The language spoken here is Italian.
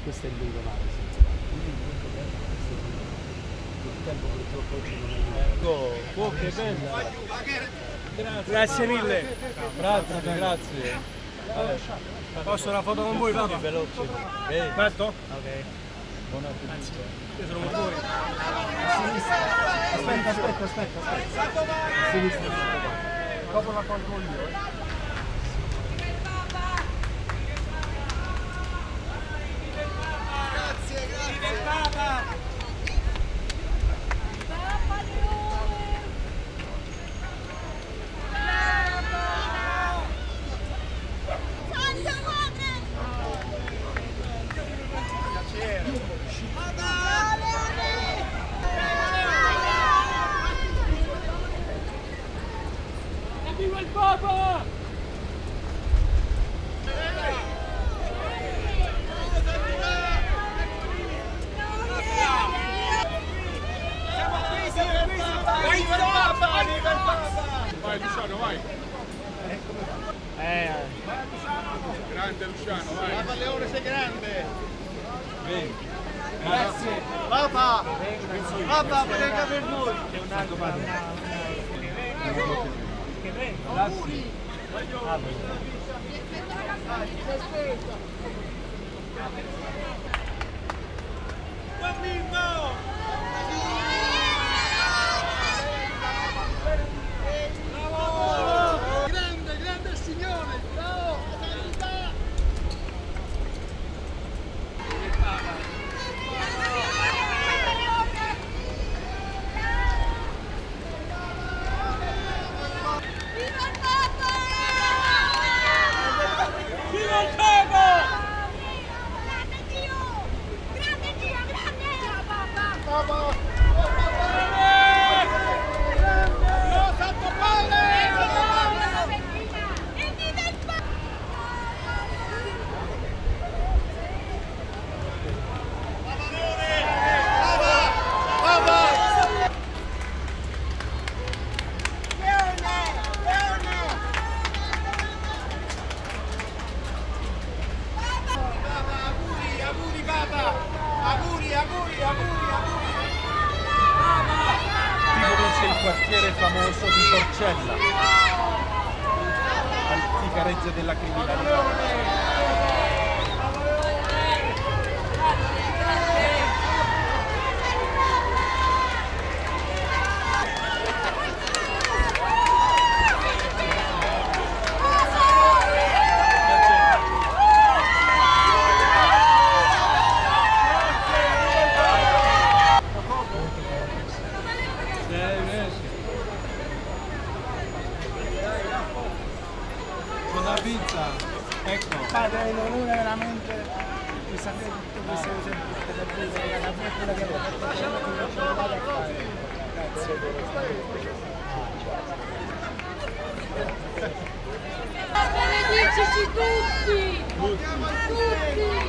Questo è il lungomare, il tempo purtroppo oggi non è Oh, che bella! Grazie mille! Grazie. Posso una foto con voi, papà? Veloce. Aspetta? Ok. Buon appetito. Io sono fuori. Aspetta. A sinistra. Dopo la colgo io. Viva il Papa! Vai Luciano, vai! Grande Luciano, vai! Papa Leone, sei grande! Vieni. Grazie! Papa! Papa, prega per noi! C'è un altro padre. Auguri! Bambino! Grande signore! Ciao! Sanità! Viva il Papa! Grande Dio! Grande Papa! Papa! Santo Padre! E viva il Papa! Auguri Papa! Auguri! Tipo c'è il quartiere famoso di Porcella, antica reggia della criminalità. Una pizza! Ecco! Padre, l'onore veramente di sapere tutte queste cose per vivere la mia quella che avevo fatto prima che non ce la vado a fare. Grazie. Benedicici tutti! Tutti!